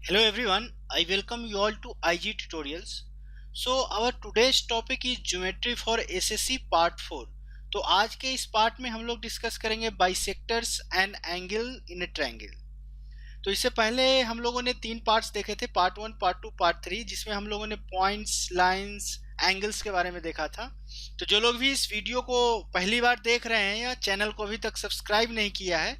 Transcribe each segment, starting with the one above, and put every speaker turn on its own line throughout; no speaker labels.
Hello everyone, I welcome you all to IG Tutorials. So our today's topic is Geometry for SSC Part 4. तो आज के इस part में हम लोग डिस्कस करेंगे bisectors and angle in a triangle. तो इससे पहले हम लोगों ने तीन पार्ट्स देखे थे, पार्ट 1, पार्ट 2, पार्ट 3, जिसमें हम लोगों ने पॉइंट्स, लाइंस, एंगल्स के बारे में देखा था। तो जो लोग भी इस वीडियो को पहली बार देख रहे हैं या चैनल को अभी तक सब्सक्राइब नहीं किया है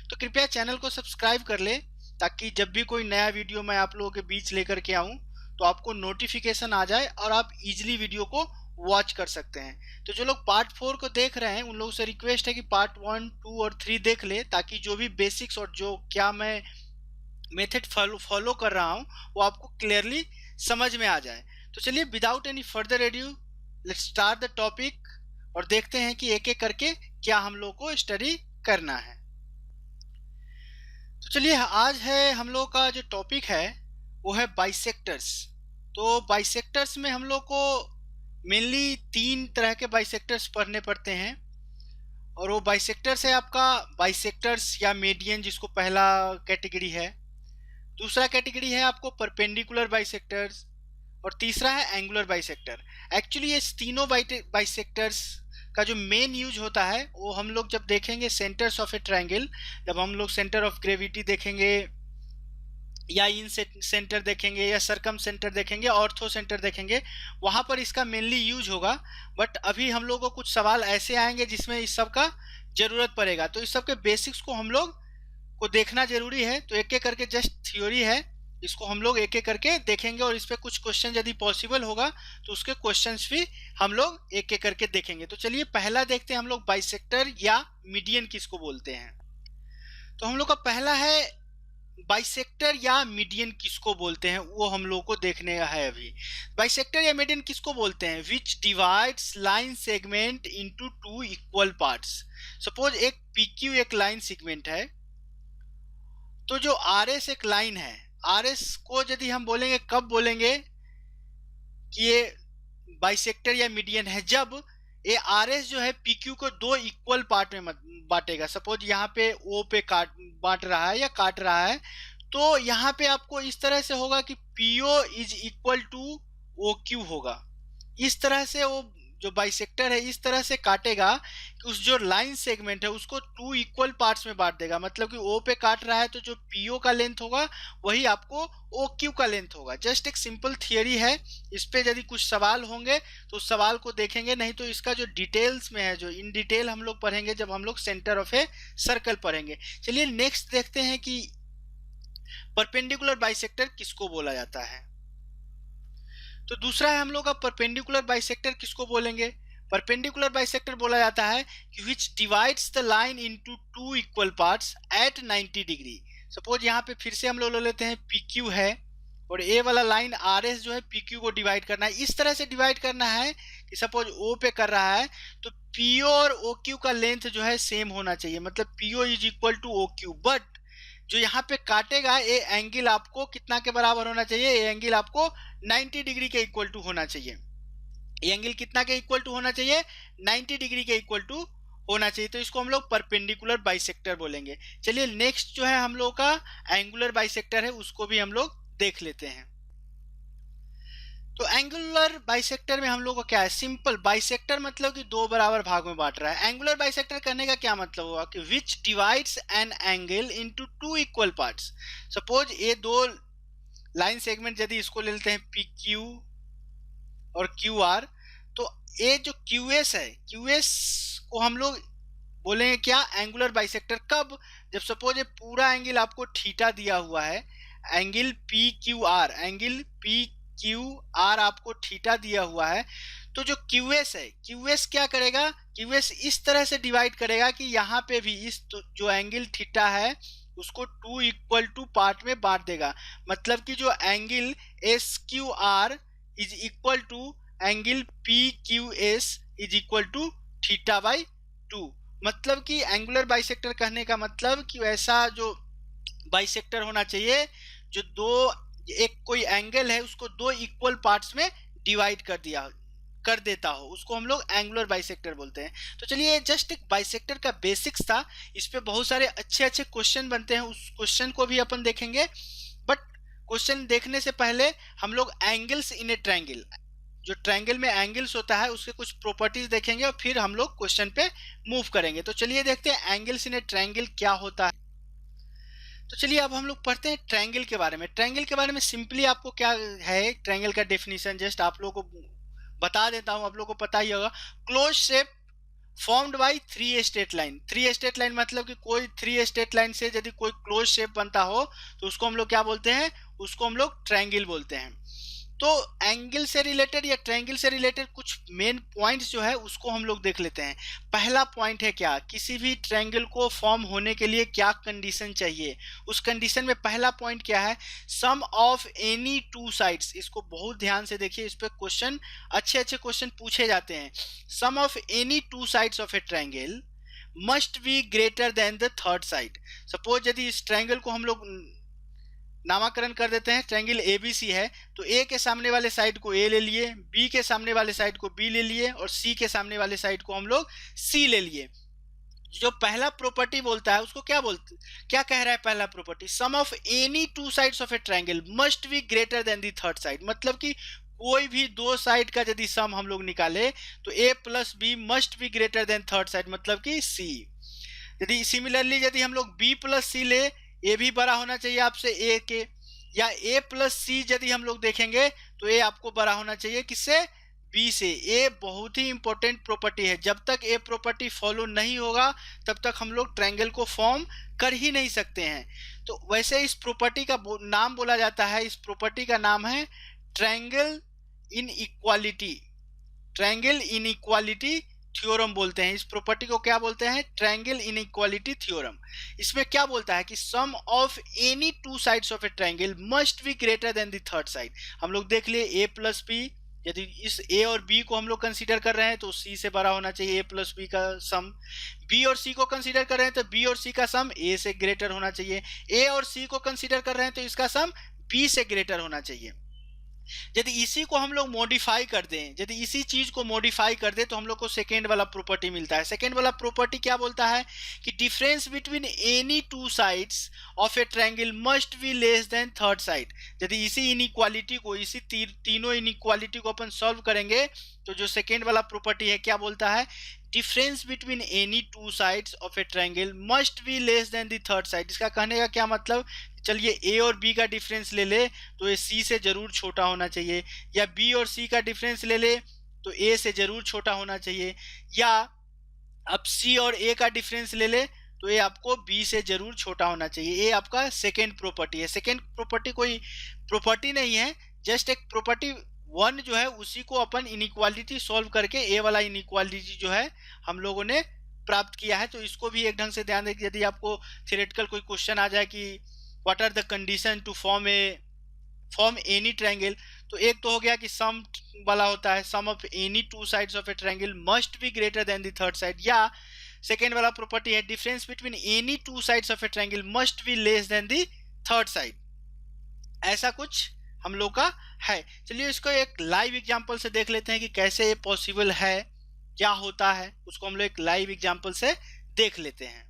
तो कृपया चैनल को सब्सक्राइब कर ले, ताकि जब भी कोई नया वीडियो मैं आप लोगों के बीच लेकर के आऊँ तो आपको नोटिफिकेशन आ जाए और आप इजीली वीडियो को वॉच कर सकते हैं। तो जो लोग पार्ट 4 को देख रहे हैं उन लोगों से रिक्वेस्ट है कि पार्ट 1, 2 और 3 देख ले, ताकि जो भी बेसिक्स और जो क्या मैं मेथड फॉलो कर रहा हूँ वो आपको क्लियरली समझ में आ जाए। तो चलिए without any further edu let's start the topic और देखते हैं कि एक एक करके क्या हम लोग को स्टडी करना है। तो चलिए आज है हम लोग का जो टॉपिक है वो है बाइसेक्टर्स। तो बाइसेक्टर्स में हम लोग को मेनली तीन तरह के बाइसेक्टर्स पढ़ने पड़ते हैं और वो बाइसेक्टर्स है आपका बाइसेक्टर्स या मीडियन, जिसको पहला कैटेगरी है। दूसरा कैटेगरी है आपको परपेंडिकुलर बाइसेक्टर्स और तीसरा है एंगुलर बाइसेक्टर। एक्चुअली ये तीनों बाइसेक्टर्स का जो मेन यूज होता है वो हम लोग जब देखेंगे सेंटर्स ऑफ ए ट्रायंगल, जब हम लोग सेंटर ऑफ ग्रेविटी देखेंगे या इन सेंटर देखेंगे या सरकम सेंटर देखेंगे, ऑर्थो सेंटर देखेंगे, वहां पर इसका मेनली यूज होगा। बट अभी हम लोग को कुछ सवाल ऐसे आएंगे जिसमें इस सब का जरूरत पड़ेगा, तो इस सब के बेसिक्स को हम लोग को देखना जरूरी है। तो एक एक करके जस्ट थ्योरी है, इसको हम लोग एक एक करके देखेंगे और इस पे कुछ क्वेश्चन यदि पॉसिबल होगा तो उसके क्वेश्चंस भी हम लोग एक एक करके देखेंगे। तो चलिए पहला देखते हैं हम लोग बाइसेक्टर या मीडियन किसको बोलते हैं। तो हम लोग का पहला है बाइसेक्टर या मीडियन किसको बोलते हैं, वो हम लोग को देखने का है अभी। बाइसेक्टर या मीडियन किसको बोलते हैं? विच divides line segment into two equal parts. Suppose एक पीक्यू एक लाइन सेगमेंट है, तो जो आर एस एक लाइन है, आर एस को यदि हम बोलेंगे, कब बोलेंगे कि ये बाइसेक्टर या मीडियन है? जब ये आर एस जो है पीक्यू को दो इक्वल पार्ट में बांटेगा। सपोज यहाँ पे ओ पे बांट रहा है या काट रहा है, तो यहाँ पे आपको इस तरह से होगा कि PO is equal to O Q होगा। इस तरह से वो जो बाइसेक्टर है इस तरह से काटेगा कि उस जो लाइन सेगमेंट है उसको टू इक्वल पार्ट्स में बांट देगा। मतलब कि ओ पे काट रहा है तो जो पीओ का लेंथ होगा वही आपको ओ क्यू का लेंथ होगा। जस्ट एक सिंपल थियरी है, इस पे यदि कुछ सवाल होंगे तो उस सवाल को देखेंगे, नहीं तो इसका जो डिटेल्स में है, जो इन डिटेल हम लोग पढ़ेंगे जब हम लोग सेंटर ऑफ ए सर्कल पढ़ेंगे। चलिए नेक्स्ट देखते हैं कि परपेंडिकुलर बाइसेक्टर किसको बोला जाता है। तो दूसरा है हम लोग का परपेंडिकुलर बाइसेक्टर किसको बोलेंगे? परपेंडिकुलर बाइसेक्टर बोला जाता है कि which divides the line into two equal parts at 90 degree. Suppose यहाँ पे फिर से हम लोग ले लेते हैं PQ है और ए वाला लाइन RS जो है PQ को डिवाइड करना है। इस तरह से डिवाइड करना है कि सपोज O पे कर रहा है तो PO और OQ का लेंथ जो है सेम होना चाहिए, मतलब PO is equal to OQ। But जो यहाँ पे काटेगा ये एंगल आपको कितना के बराबर होना चाहिए? ये एंगल आपको 90 डिग्री के इक्वल टू होना चाहिए। ये एंगल कितना के इक्वल टू होना चाहिए? 90 डिग्री के इक्वल टू होना चाहिए। तो इसको हम लोग परपेंडिकुलर बाइसेक्टर बोलेंगे। चलिए नेक्स्ट जो है हम लोग का एंगुलर बाइसेक्टर है, उसको भी हम लोग देख लेते हैं। तो एंगुलर बाइसेक्टर में हम लोग को क्या है? सिंपल, बाइसेक्टर मतलब कि दो बराबर भाग में बांट रहा है। एंगुलर बाइसेक्टर करने का क्या मतलब हुआ कि which divides an angle into two equal parts. Suppose ये दो लाइन सेगमेंट यदि इसको ले लेते हैं PQ और QR, तो ये जो QS है, QS को हम लोग बोलेंगे क्या? Angular bisector. कब? जब सपोज ये पूरा एंगल आपको थीटा दिया हुआ है, एंगल PQR, एंगल PQR आपको थीटा दिया हुआ है, तो जो QS है, QS क्या करेगा? QS इस तरह से डिवाइड करेगा कि यहाँ पे भी इस जो एंगल थीटा है उसको टू इक्वल टू पार्ट में बांट देगा। मतलब कि जो angle SQR is equal to angle PQS is equal to theta by 2। मतलब कि एंगुलर बाइसेक्टर कहने का मतलब कि ऐसा जो बाइसेक्टर होना चाहिए जो एक कोई एंगल है उसको दो इक्वल पार्ट्स में डिवाइड कर देता हो, उसको हम लोग एंगुलर बाइसेक्टर बोलते हैं। तो चलिए जस्ट एक बाइसेक्टर का बेसिक्स था, इस पे बहुत सारे अच्छे अच्छे क्वेश्चन बनते हैं, उस क्वेश्चन को भी अपन देखेंगे। बट क्वेश्चन देखने से पहले हम लोग एंगल्स इन ए ट्रायंगल, जो ट्रायंगल में एंगल्स होता है उसके कुछ प्रॉपर्टीज देखेंगे और फिर हम लोग क्वेश्चन पे मूव करेंगे। तो चलिए देखते हैं एंगल्स इन ए ट्रायंगल क्या होता है। तो चलिए अब हम लोग पढ़ते हैं ट्रायंगल के बारे में। ट्रायंगल के बारे में सिंपली आपको क्या है, ट्रायंगल का डेफिनेशन जस्ट आप लोगों को बता देता हूँ, आप लोगों को पता ही होगा। Close shape formed by three straight line. Three straight line मतलब कि कोई थ्री स्ट्रेट लाइन से यदि कोई क्लोज शेप बनता हो तो उसको हम लोग क्या बोलते हैं, उसको हम लोग ट्रायंगल बोलते हैं। तो एंगल से रिलेटेड या ट्रायंगल से रिलेटेड कुछ मेन पॉइंट्स जो है उसको हम लोग देख लेते हैं। पहला पॉइंट है क्या, किसी भी ट्रायंगल को फॉर्म होने के लिए क्या कंडीशन चाहिए। उस कंडीशन में पहला पॉइंट क्या है, sum of any two sides. इसको बहुत ध्यान से देखिए, इस पे क्वेश्चन अच्छे अच्छे क्वेश्चन पूछे जाते हैं। Sum of any two sides of a triangle must be greater than the third side. Suppose यदि इस ट्रायंगल को हम लोग नामकरण कर देते हैं, ट्रायंगल एबीसी है तो ए के सामने वाले साइड को ए ले लिए, बी के सामने वाले साइड को बी ले लिए और सी के सामने वाले साइड को हम लोग सी ले लिए। जो पहला प्रॉपर्टी बोलता है उसको क्या कह रहा है पहला property, sum of any two sides of a triangle must be greater than the third side. मतलब कि कोई भी दो साइड का यदि सम हम लोग निकाले तो A plus B must be greater than third side, मतलब कि सी। यदि सिमिलरली यदि हम लोग बी प्लस सी ले, ए भी बड़ा होना चाहिए आपसे ए के, या ए प्लस सी यदि हम लोग देखेंगे तो ए आपको बड़ा होना चाहिए किससे, बी से। ए बहुत ही इंपॉर्टेंट प्रॉपर्टी है, जब तक ए प्रॉपर्टी फॉलो नहीं होगा तब तक हम लोग ट्रायंगल को फॉर्म कर ही नहीं सकते हैं। तो वैसे इस प्रॉपर्टी का नाम बोला जाता है, इस प्रॉपर्टी का नाम है triangle in equality. Triangle in equality theorem बोलते हैं। इस प्रॉपर्टी को क्या बोलते हैं, ट्रायंगल इनइक्वालिटी थ्योरम। इसमें क्या बोलता है कि sum of any two sides of a triangle must be greater than the third side. हम लोग देख लिए ए प्लस बी, यदि इस ए और बी को हम लोग कंसीडर कर रहे हैं तो सी से बड़ा होना चाहिए ए प्लस बी का सम। बी और सी को कंसीडर कर रहे हैं तो बी और सी का सम ए से ग्रेटर होना चाहिए। ए और सी को कंसीडर कर रहे हैं तो इसका सम बी से ग्रेटर होना चाहिए। यदि इसी को हम लोग मॉडिफाई कर दें, यदि इसी चीज को मॉडिफाई कर दें तो हम लोग को सेकेंड वाला प्रॉपर्टी मिलता है। सेकेंड वाला प्रॉपर्टी क्या बोलता है कि difference between any two sides of a triangle must be less then third side. यदि इसी इनइक्वालिटी को, इसी तीनों इनइक्वालिटी को अपन सॉल्व करेंगे तो जो सेकेंड वाला प्रॉपर्टी है क्या बोलता है, difference between any two sides of a triangle must be less than the third side. इसका कहने का क्या मतलब, चलिए ए और बी का डिफरेंस ले ले तो ये सी से जरूर छोटा होना चाहिए, या बी और सी का डिफरेंस ले ले तो ए से जरूर छोटा होना चाहिए, या अब सी और ए का डिफरेंस ले ले तो ये आपको बी से जरूर छोटा होना चाहिए। ये आपका सेकेंड प्रॉपर्टी है। सेकेंड प्रॉपर्टी कोई प्रॉपर्टी नहीं है, जस्ट एक प्रॉपर्टी वन जो है उसी को अपन इनइक्वालिटी सॉल्व करके ए वाला इनइक्वालिटी जो है हम लोगों ने प्राप्त किया है। तो इसको भी एक ढंग से ध्यान दें, यदि आपको थियोरेटिकल कोई क्वेश्चन आ जाए कि what are the condition to form any triangle, तो एक तो हो गया कि सम वाला होता है, sum of any two sides of a triangle must be greater than the third side, या सेकेंड वाला प्रॉपर्टी है difference between any two sides of a triangle must be less than the third side. ऐसा कुछ हम लोग का है। चलिए इसको एक लाइव एग्जांपल से देख लेते हैं कि कैसे ये पॉसिबल है, क्या होता है, उसको हम लोग एक लाइव एग्जांपल से देख लेते हैं।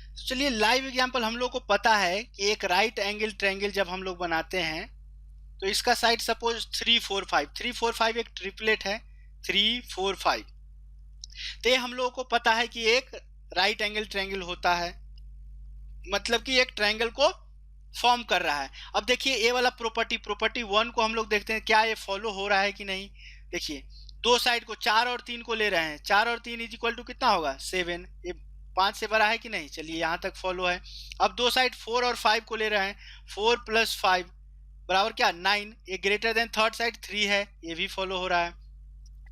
तो चलिए लाइव एग्जांपल, हम लोग को पता है कि एक राइट एंगल ट्रायंगल जब हम लोग बनाते हैं तो इसका साइड सपोज 3 4 5, 3 4 5 एक ट्रिपलेट है 3 4 5। तो ये हम लोगों को पता है कि एक राइट एंगल ट्रायंगल होता है, मतलब कि एक ट्रायंगल को फॉर्म कर रहा है। अब देखिए ए वाला प्रॉपर्टी वन को हम लोग देखते हैं क्या ये फॉलो हो रहा है कि नहीं। देखिए दो साइड को 4 और 3 को ले रहे हैं, 4 और 3 इज इक्वल टू कितना होगा 7, ये 5 से बड़ा है कि नहीं। चलिए यहाँ तक फॉलो है। अब दो साइड 4 और 5 को ले रहे हैं, 4 + 5 बराबर क्या 9, ये ग्रेटर देन थर्ड साइड 3 है, ये भी फॉलो हो रहा है।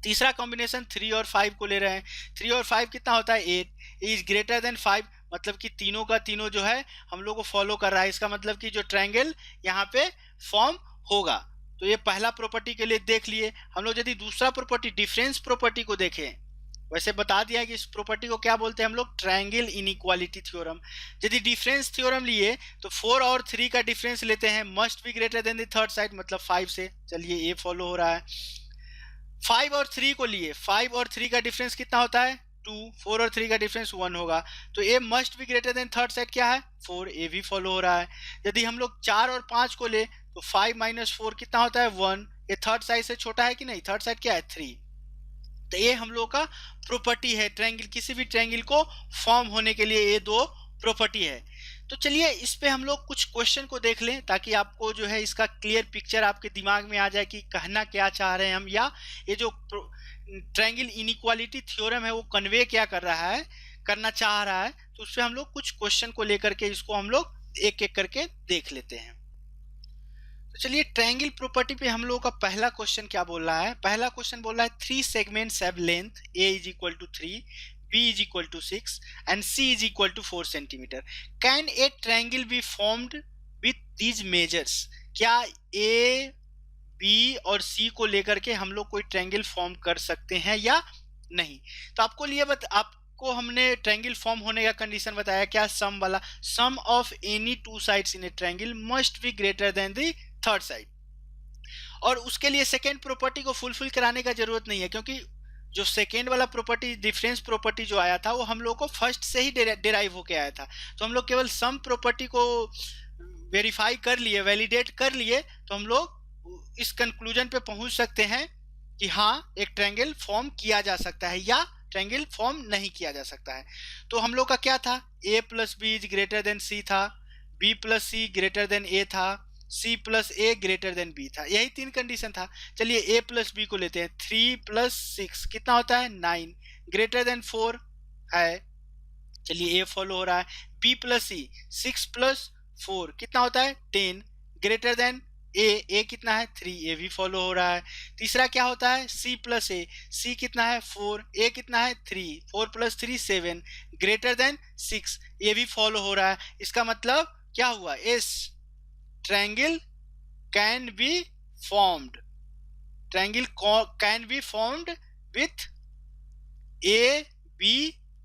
तीसरा कॉम्बिनेशन 3 और 5 को ले रहे हैं, 3 और 5 कितना होता है 8, इज ग्रेटर देन 5, मतलब कि तीनों का तीनों जो है हम लोग को फॉलो कर रहा है। इसका मतलब कि जो ट्रायंगल यहाँ पे फॉर्म होगा। तो ये पहला प्रॉपर्टी के लिए देख लिए। हम लोग यदि दूसरा प्रॉपर्टी डिफरेंस प्रॉपर्टी को देखें, वैसे बता दिया कि इस प्रॉपर्टी को क्या बोलते हैं हम लोग, ट्रायंगल इनइक्वालिटी थ्योरम। यदि डिफरेंस थ्योरम लिए तो 4 और 3 का डिफरेंस लेते हैं, must be greater than the third side, मतलब 5 से। चलिए ये फॉलो हो रहा है। 5 और 3 को लिए, 5 और 3 का डिफरेंस कितना होता है 2, 4 और 3 का डिफरेंस 1 होगा, तो a must be greater than third side क्या है 4, ए भी फॉलो हो रहा है। यदि हम लोग 4 और 5 को ले तो 5 माइनस 4 कितना होता है 1, ये थर्ड साइड से छोटा है कि नहीं, थर्ड साइड क्या है 3। तो ये हम लोग का प्रॉपर्टी है, ट्रायंगल किसी भी ट्रायंगल को फॉर्म होने के लिए ये दो प्रॉपर्टी है। तो चलिए इस पे हम लोग कुछ क्वेश्चन को देख लें ताकि आपको जो है इसका क्लियर पिक्चर आपके दिमाग में आ जाए कि कहना क्या चाह रहे हैं हम, या ये जो ट्रायंगल इनइक्वालिटी थ्योरम है वो कन्वे क्या कर रहा है, करना चाह रहा है। तो उससे हम लोग कुछ क्वेश्चन को लेकर के इसको हम लोग एक एक करके देख लेते हैं। तो चलिए ट्रायंगल प्रॉपर्टी पे हम लोगों का पहला क्वेश्चन क्या बोल रहा है, पहला क्वेश्चन बोल रहा है 3 segments have length a is equal to 3, b is equal to 6 and c is equal to 4 centimeter. Can a triangle be formed with these measures? क्या a, b और c को लेकर के हम लोग कोई ट्रायंगल फॉर्म कर सकते हैं या नहीं। तो आपको हमने ट्रायंगल फॉर्म होने का कंडीशन बताया क्या, सम वाला, sum of any two sides in a triangle must be greater than the third side. और उसके लिए सेकेंड प्रॉपर्टी को फुलफिल कराने का जरूरत नहीं है, क्योंकि जो सेकेंड वाला प्रॉपर्टी डिफरेंस प्रॉपर्टी जो आया था वो हम लोग को फर्स्ट से ही डिराइव होके आया था। तो हम लोग केवल सम प्रॉपर्टी को वेरीफाई कर लिए, वैलिडेट कर लिए, तो हम लोग इस कंक्लूजन पे पहुंच सकते हैं कि हाँ एक ट्रायंगल फॉर्म किया जा सकता है या ट्रायंगल फॉर्म नहीं किया जा सकता है। तो हम लोग का क्या था, a plus b is greater than c था, b plus c greater than a था, c plus a greater than b था, यही तीन कंडीशन था। चलिए a प्लस बी को लेते हैं, 3 प्लस 6 कितना होता है 9, ग्रेटर देन 4 है, चलिए a फॉलो हो रहा है। b प्लस सी 6 प्लस 4 कितना होता है 10, ग्रेटर देन a कितना है 3, a भी फॉलो हो रहा है। तीसरा क्या होता है c प्लस ए, c कितना है 4, a कितना है 3, 4 प्लस 3 7, ग्रेटर देन 6, ये भी फॉलो हो रहा है। इसका मतलब क्या हुआ, इस triangle can be formed, triangle can be formed with a, b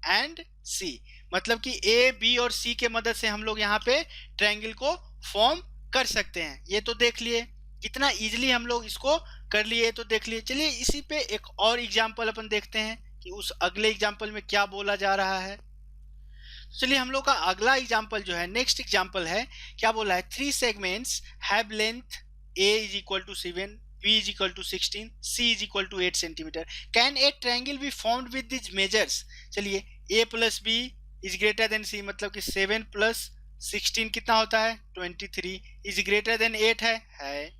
and c, मतलब कि a, b और c के मदद से हम लोग यहाँ पे ट्रायंगल को फॉर्म कर सकते हैं। ये तो देख लिए कितना इजीली हम लोग इसको कर लिए, तो देख लिए। चलिए इसी पे एक और एग्जांपल अपन देखते हैं कि उस अगले एग्जांपल में क्या बोला जा रहा है। चलिए हम लोग का अगला एग्जांपल जो है, नेक्स्ट एग्जांपल है, क्या बोला है, 3 segments have length a is equal to 7, b is equal to 16, c is equal to 8 centimetre. Can a triangle be formed with this measures. चलिए a plus b is greater than c, मतलब कि 7 plus 16 कितना होता है 23, is greater then 8 है।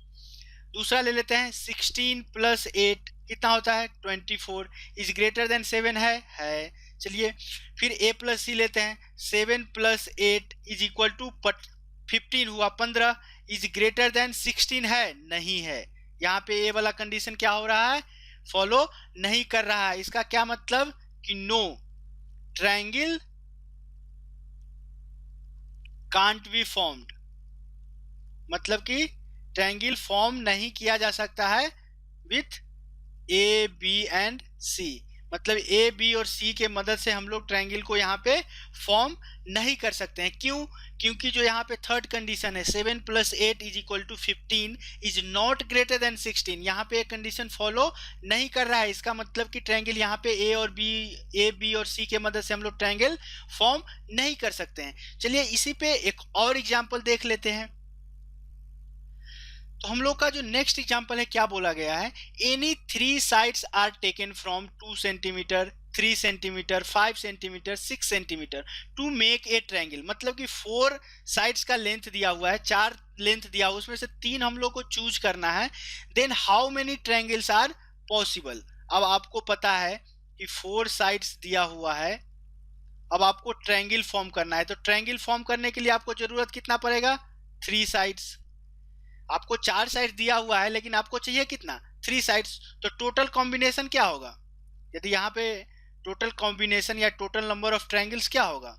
दूसरा ले लेते हैं, 16 प्लस 8 कितना होता है 24, इज ग्रेटर देन 7 है। चलिए फिर a प्लस सी लेते हैं, 7 प्लस 8 इज इक्वल टू 15 हुआ 15, इज ग्रेटर देन 16 है, नहीं है। यहाँ पे a वाला कंडीशन क्या हो रहा है, फॉलो नहीं कर रहा है। इसका क्या मतलब कि no triangle can't be formed, मतलब कि ट्रायंगल फॉर्म नहीं किया जा सकता है with a, b and c, मतलब ए, बी और सी के मदद से हम लोग ट्रायंगल को यहाँ पे फॉर्म नहीं कर सकते हैं। क्यों, क्योंकि जो यहाँ पे थर्ड कंडीशन है 7 plus 8 is equal to 15 is not greater than 16, यहाँ पे एक कंडीशन फॉलो नहीं कर रहा है। इसका मतलब कि ट्रायंगल यहाँ पे ए, बी और सी के मदद से हम लोग ट्रायंगल फॉर्म नहीं कर सकते हैं। चलिए इसी पे एक और एग्जाम्पल देख लेते हैं। तो हम लोग का जो नेक्स्ट एग्जांपल है क्या बोला गया है, any 3 sides are taken from 2 centimetre, 3 centimetre, 5 centimetre, 6 centimetre to make a triangle, मतलब कि 4 साइड्स का लेंथ दिया हुआ है, 4 लेंथ दिया हुआ, उसमें से 3 हम लोग को चूज करना है। Then how many triangles are possible. अब आपको पता है कि 4 साइड्स दिया हुआ है, अब आपको ट्रायंगल फॉर्म करना है। तो ट्रायंगल फॉर्म करने के लिए आपको जरूरत कितना पड़ेगा 3 साइड्स। आपको 4 साइड दिया हुआ है लेकिन आपको चाहिए कितना 3 साइड्स, तो टोटल कॉम्बिनेशन क्या होगा, यदि यहाँ पे टोटल कॉम्बिनेशन या टोटल नंबर ऑफ ट्रायंगल्स क्या होगा,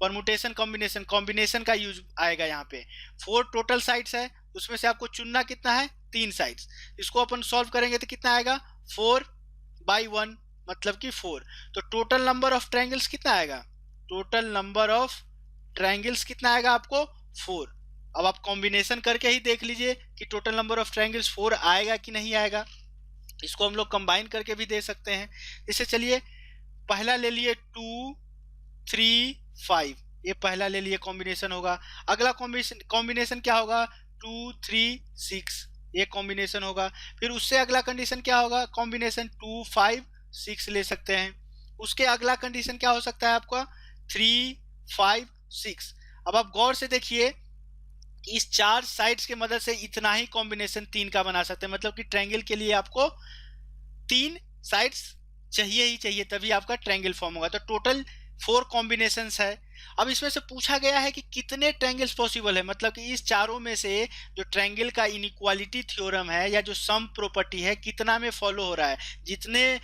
परमुटेशन कॉम्बिनेशन, कॉम्बिनेशन का यूज आएगा। यहाँ पे 4 टोटल साइड्स है, उसमें से आपको चुनना कितना है 3 साइड्स। इसको अपन सॉल्व करेंगे तो कितना आएगा 4/1, मतलब कि 4। तो टोटल नंबर ऑफ ट्रायंगल्स कितना आएगा, टोटल नंबर ऑफ ट्रायंगल्स कितना आएगा आपको 4। अब आप कॉम्बिनेशन करके ही देख लीजिए कि टोटल नंबर ऑफ ट्रायंगल्स 4 आएगा कि नहीं आएगा। इसको हम लोग कंबाइन करके भी दे सकते हैं। जैसे चलिए पहला ले लिए 2 3 5, ये पहला ले लिए कॉम्बिनेशन होगा। अगला कॉम्बिनेशन क्या होगा? 2 3 6, ये कॉम्बिनेशन होगा। फिर उससे अगला कंडीशन क्या होगा? कॉम्बिनेशन 2 5 6 ले सकते हैं। उसके अगला कंडीशन क्या हो सकता है आपका? 3 5 6। अब आप गौर से देखिए, इस चार साइड्स के मदद से इतना ही कॉम्बिनेशन 3 का बना सकते हैं, मतलब कि ट्रायंगल के लिए आपको 3 साइड्स चाहिए ही चाहिए, तभी आपका ट्रायंगल फॉर्म होगा। तो टोटल 4 कॉम्बिनेशंस है। अब इसमें से पूछा गया है कि कितने ट्रायंगल्स पॉसिबल है, मतलब कि इस चारों में से जो ट्रायंगल का इनइक्वालिटी थ्योरम है या जो सम प्रॉपर्टी है कितना में फॉलो हो रहा है। जितने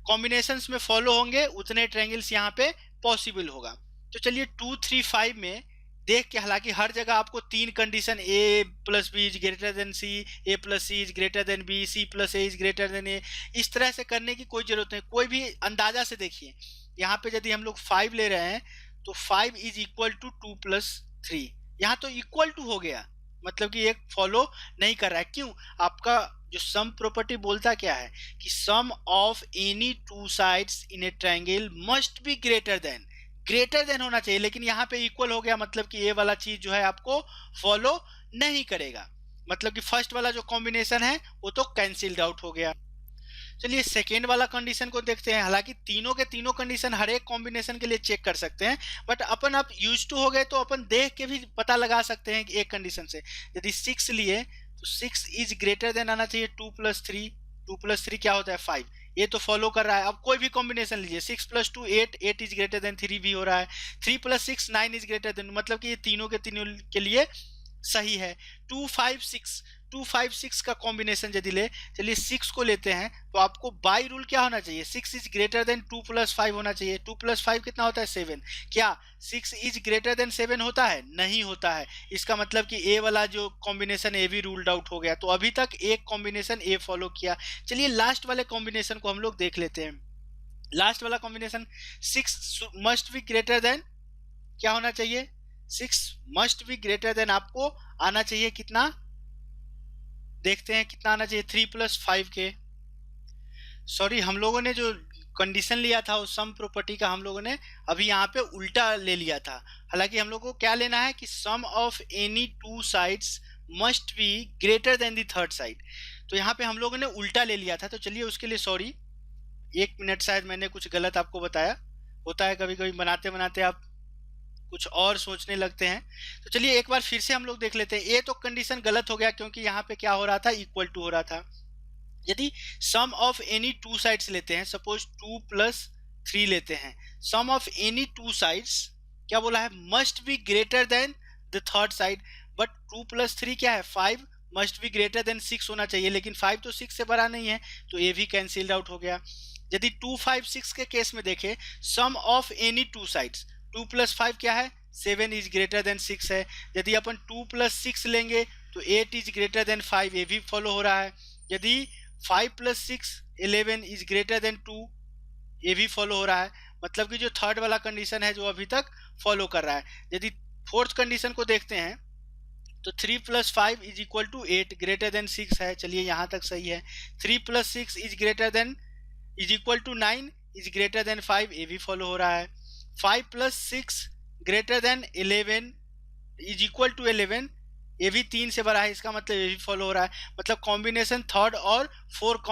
कॉम्बिनेशंस में फॉलो होंगे उतने ट्रायंगल्स यहाँ पे पॉसिबल होगा। तो चलिए 2 3 5 में देख के, हालांकि हर जगह आपको 3 condition a plus b is greater than c, a plus c is greater than b, c plus a is greater than a, इस तरह से करने की कोई जरूरत नहीं। कोई भी अंदाजा से देखिए, यहाँ पे यदि हम लोग 5 ले रहे हैं तो 5 इज इक्वल टू 2 प्लस 3, यहाँ तो इक्वल टू हो गया, मतलब कि एक फॉलो नहीं कर रहा है। क्यों? आपका जो सम प्रॉपर्टी बोलता क्या है कि sum of any two sides in a triangle must be greater than होना चाहिए, लेकिन यहाँ पे इक्वल हो गया, मतलब कि ये वाला चीज जो है आपको फॉलो नहीं करेगा, मतलब कि फर्स्ट वाला जो कॉम्बिनेशन है वो तो कैंसिल्ड आउट हो गया। चलिए सेकेंड वाला कंडीशन को देखते हैं। हालांकि तीनों के तीनों कंडीशन हर एक कॉम्बिनेशन के लिए चेक कर सकते हैं, बट अपन आप यूज टू हो गए तो अपन देख के भी पता लगा सकते हैं कि एक कंडीशन से यदि 6 लिए तो 6 इज ग्रेटर देन आना चाहिए 2 प्लस 3। 2 प्लस 3 क्या होता है? 5, ये तो फॉलो कर रहा है। अब कोई भी कॉम्बिनेशन लीजिए, 6 प्लस 2 8, 8 इज ग्रेटर देन 3 भी हो रहा है। 3 प्लस 6 9 इज ग्रेटर देन, मतलब कि ये तीनों के तीनों के लिए सही है। 2 5 6, 2 5 6 का कॉम्बिनेशन यदि ले, चलिए 6 को लेते हैं तो आपको बाई रूल क्या होना चाहिए? 6 इज ग्रेटर देन 2 प्लस 5 होना चाहिए। 2 प्लस 5 कितना होता है? 7। क्या 6 इज ग्रेटर देन 7 होता है? नहीं होता है। इसका मतलब कि ए वाला जो कॉम्बिनेशन ए भी रूल्ड आउट हो गया। तो अभी तक एक कॉम्बिनेशन ए फॉलो किया। चलिए लास्ट वाले कॉम्बिनेशन को हम लोग देख लेते हैं। लास्ट वाला combination 6 must be greater then क्या होना चाहिए? 6 मस्ट बी ग्रेटर देन आपको आना चाहिए कितना? देखते हैं कितना आना चाहिए। 3 प्लस 5 के, सॉरी हम लोगों ने जो कंडीशन लिया था उस सम प्रॉपर्टी का हम लोगों ने अभी यहाँ पे उल्टा ले लिया था। हालांकि हम लोगों को क्या लेना है कि sum of any two sides must be greater than the third side. तो यहाँ पे हम लोगों ने उल्टा ले लिया था, तो चलिए उसके लिए सॉरी, 1 मिनट, शायद मैंने कुछ गलत आपको बताया। होता है कभी कभी बनाते बनाते आप कुछ और सोचने लगते हैं। तो चलिए एक बार फिर से हम लोग देख लेते हैं। ये तो कंडीशन गलत हो गया क्योंकि यहाँ पे क्या हो रहा था? इक्वल टू हो रहा था। यदि सम ऑफ एनी टू साइड्स लेते हैं, सपोज 2 प्लस 3 लेते हैं, sum of any two sides क्या बोला है? Must be greater than the third side. But 2 plus 3 क्या है? 5 मस्ट बी ग्रेटर देन 6 होना चाहिए, लेकिन 5 तो 6 से बड़ा नहीं है, तो ये भी कैंसिल्ड आउट हो गया। यदि 2 5 6 के केस में देखें, sum of any two sides, 2 plus 5 क्या है? 7 इज ग्रेटर देन 6 है। यदि अपन 2 प्लस 6 लेंगे तो 8 इज ग्रेटर देन 5, ये भी फॉलो हो रहा है। यदि 5 प्लस 6 11 इज ग्रेटर देन 2, ये भी फॉलो हो रहा है। मतलब कि जो थर्ड वाला कंडीशन है जो अभी तक फॉलो कर रहा है। यदि फोर्थ कंडीशन को देखते हैं तो 3 plus 5 is equal to 8, greater than 6 है। चलिए यहाँ तक सही है। 3 plus 6 is greater than is equal to 9 is greater than 5, ये भी फॉलो हो रहा है। 5 plus 6 greater than 11 is equal to 11, ये भी 3 से बड़ा है, इसका मतलब ये भी फॉलो हो रहा है। मतलब कॉम्बिनेशन थर्ड और फोर्थ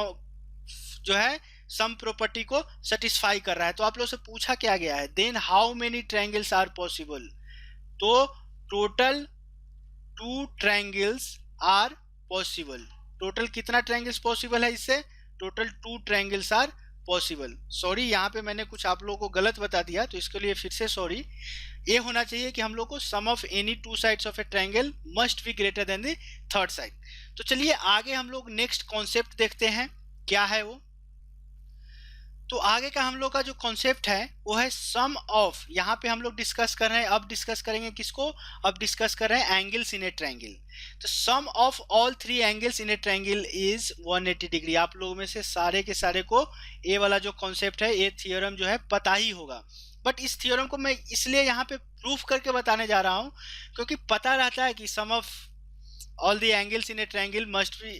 जो है सम प्रॉपर्टी को सेटिस्फाई कर रहा है। तो आप लोग से पूछा क्या गया है? Then how many triangles are possible? तो total 2 triangles are possible. Total कितना ट्रायंगल्स पॉसिबल है इससे? Total 2 triangles are possible. Sorry यहाँ पे मैंने कुछ आप लोगों को गलत बता दिया, तो इसके लिए फिर से सॉरी। ये होना चाहिए कि हम लोग को sum of any two sides of a triangle must be greater than the third side. तो चलिए आगे हम लोग नेक्स्ट कॉन्सेप्ट देखते हैं, क्या है वो। तो आगे का हम लोग का जो कॉन्सेप्ट है वो है सम ऑफ। यहाँ पे हम लोग डिस्कस कर रहे हैं, अब डिस्कस करेंगे किसको? अब डिस्कस कर रहे हैं एंगल्स इन ए ट्रायंगल। तो sum of all 3 angles in a triangle is 180 degree. आप लोगों में से सारे के सारे को ये वाला जो कॉन्सेप्ट है, ये थियोरम जो है पता ही होगा। बट इस थियोरम को मैं इसलिए यहाँ पे प्रूफ करके बताने जा रहा हूँ क्योंकि पता रहता है कि sum of all the angles in a triangle must be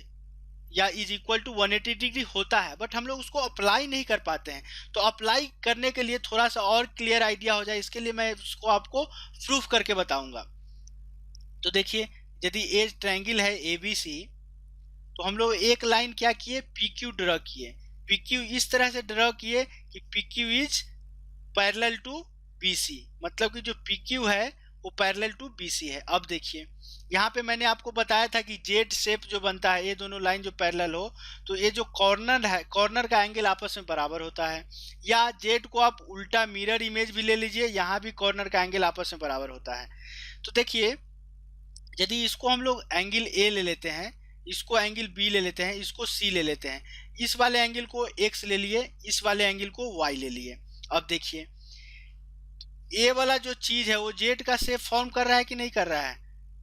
या इज इक्वल टू 180 डिग्री होता है, बट हम लोग उसको अप्लाई नहीं कर पाते हैं। तो अप्लाई करने के लिए थोड़ा सा और क्लियर आइडिया हो जाए, इसके लिए मैं उसको आपको प्रूफ करके बताऊंगा। तो देखिए, यदि ए ट्रायंगल है ए बी सी, तो हम लोग एक लाइन क्या किए, पी क्यू ड्रॉ किए। पी क्यू इस तरह से ड्रॉ किए कि P Q is parallel to B C, मतलब कि जो पी क्यू है वो पैरेलल टू बी सी है। अब देखिए, यहाँ पे मैंने आपको बताया था कि जेड शेप जो बनता है, ये दोनों लाइन जो पैरेलल हो, तो ये जो कॉर्नर है, कॉर्नर का एंगल आपस में बराबर होता है। या जेड को आप उल्टा मिरर इमेज भी ले लीजिए, यहाँ भी कॉर्नर का एंगल आपस में बराबर होता है। तो देखिए, यदि इसको हम लोग एंगल ए ले लेते हैं, इसको एंगल बी ले लेते हैं, इसको सी ले लेते हैं, इस वाले एंगल को एक्स ले लिए, इस वाले एंगल को वाई ले लिए। अब देखिए, ए वाला जो चीज है वो जेड का शेप फॉर्म कर रहा है कि नहीं कर रहा है?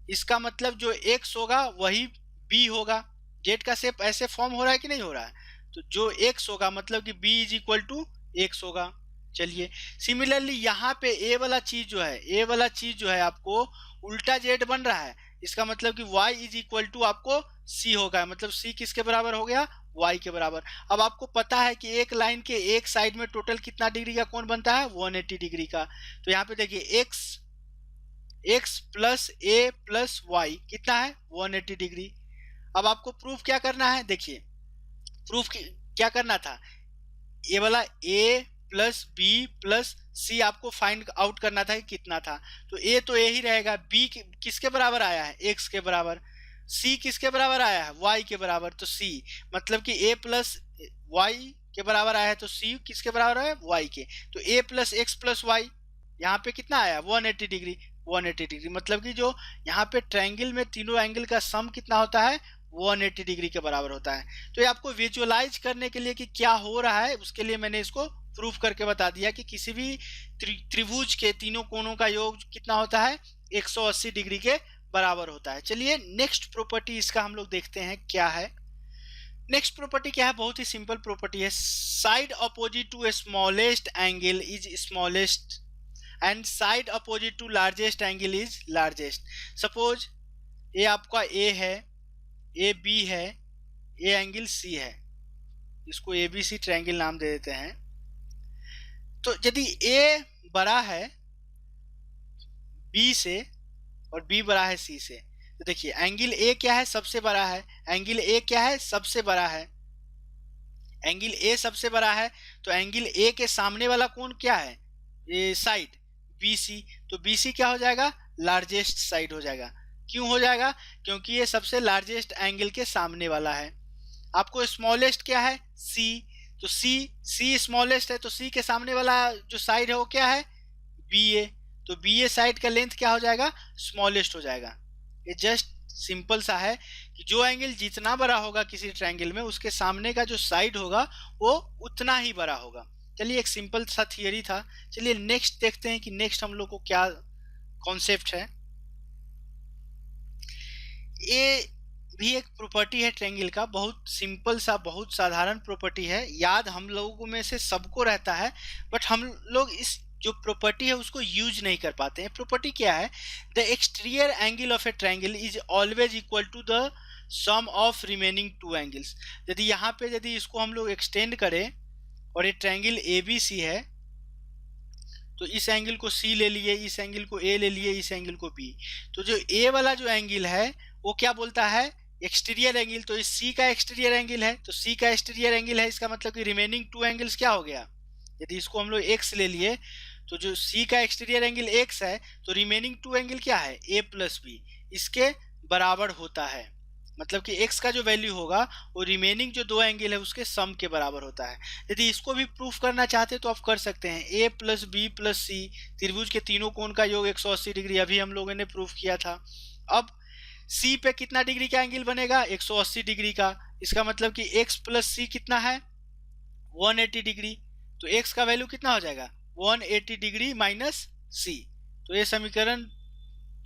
इसका मतलब जो एक्स होगा वही बी होगा। जेड का शेप ऐसे फॉर्म हो रहा है कि नहीं हो रहा है? तो जो एक्स होगा मतलब कि b is equal to x होगा। चलिए, सिमिलरली यहाँ पे ए वाला चीज जो है, ए वाला चीज जो है आपको उल्टा जेड बन रहा है, इसका मतलब कि y इज इक्वल टू आपको c होगा, मतलब c किसके बराबर हो गया, y के बराबर। अब आपको पता है कि एक लाइन के एक साइड में टोटल कितना डिग्री का कोण बनता है, 180 डिग्री का। तो यहाँ पे देखिए x plus a plus y कितना है, 180 डिग्री। अब आपको प्रूफ क्या करना है, देखिए प्रूफ क्या करना था, ये वाला a प्लस बी प्लस सी आपको फाइंड आउट करना था कि कितना था। तो a तो a ही रहेगा, b किसके बराबर आया है, x के बराबर, c किसके बराबर आया है, y के बराबर, तो c मतलब कि a प्लस y के बराबर आया है, तो c किसके बराबर है, y के। तो a plus x plus y यहाँ पे कितना आया, 180 डिग्री। 180 डिग्री मतलब कि जो यहाँ पे ट्रायंगल में तीनों एंगल का सम कितना होता है, 180 डिग्री के बराबर होता है। तो ये आपको विजुअलाइज करने के लिए कि क्या हो रहा है, उसके लिए मैंने इसको प्रूफ करके बता दिया कि किसी भी त्रिभुज के तीनों कोणों का योग कितना होता है, 180 डिग्री के बराबर होता है। चलिए नेक्स्ट प्रॉपर्टी इसका हम लोग देखते हैं क्या है। नेक्स्ट प्रॉपर्टी क्या है, बहुत ही सिंपल प्रॉपर्टी है, side opposite to smallest angle is smallest and side opposite to largest angle is largest. Suppose ये आपका ए है, ए बी है, ए एंगल सी है, इसको ए बी सी ट्रायंगल नाम दे देते हैं। तो यदि ए बड़ा है बी से और बी बड़ा है सी से, तो देखिए एंगल ए क्या है, सबसे बड़ा है, एंगल ए क्या है, सबसे बड़ा है, एंगल ए सबसे बड़ा है, तो एंगल ए के सामने वाला कोण क्या है, ये साइड बी सी, तो बी सी क्या हो जाएगा, लार्जेस्ट साइड हो जाएगा। क्यों हो जाएगा, क्योंकि ये सबसे लार्जेस्ट एंगल के सामने वाला है। आपको स्मॉलेस्ट क्या है, सी, तो सी स्मॉलेस्ट है, तो सी के सामने वाला जो साइड है वो क्या है, बी ए, तो बी ए साइड का लेंथ क्या हो जाएगा, स्मॉलेस्ट हो जाएगा। ये जस्ट सिंपल सा है कि जो एंगल जितना बड़ा होगा किसी ट्रायंगल में, उसके सामने का जो साइड होगा वो उतना ही बड़ा होगा। चलिए एक सिंपल सा थियरी था। चलिए नेक्स्ट देखते हैं कि नेक्स्ट हम लोग को क्या कॉन्सेप्ट है। ये भी एक प्रॉपर्टी है ट्रायंगल का, बहुत सिंपल सा, बहुत साधारण प्रॉपर्टी है, याद हम लोगों में से सबको रहता है, बट हम लोग इस जो प्रॉपर्टी है उसको यूज नहीं कर पाते हैं। प्रॉपर्टी क्या है, the exterior angle of a triangle is always equal to the sum of remaining two angles. यदि यहाँ पे यदि इसको हम लोग एक्सटेंड करें और ये ट्रायंगल ए बी सी है, तो इस एंगल को सी ले लिए, इस एंगल को ए ले लिए, इस एंगल को बी, तो जो ए वाला जो एंगल है वो क्या बोलता है, एक्सटीरियर एंगल, तो इस सी का एक्सटीरियर एंगल है, तो सी का एक्सटीरियर एंगल है, इसका मतलब कि रिमेनिंग टू एंगल्स क्या हो गया, यदि इसको हम लोग एक्स ले लिए, तो जो सी का एक्सटीरियर एंगल एक्स है, तो रिमेनिंग टू एंगल क्या है, ए प्लस बी, इसके बराबर होता है। मतलब कि x का जो वैल्यू होगा वो रिमेनिंग जो दो एंगल है उसके सम के बराबर होता है। यदि इसको भी प्रूफ करना चाहते हैं तो आप कर सकते हैं, a प्लस बी प्लस सी, त्रिभुज के तीनों कोण का योग 180 डिग्री, अभी हम लोगों ने प्रूफ किया था। अब c पे कितना डिग्री का एंगल बनेगा, 180 डिग्री का, इसका मतलब कि x प्लस सी कितना है, 180 डिग्री, तो x का वैल्यू कितना हो जाएगा, 180 डिग्री माइनस सी। तो ये समीकरण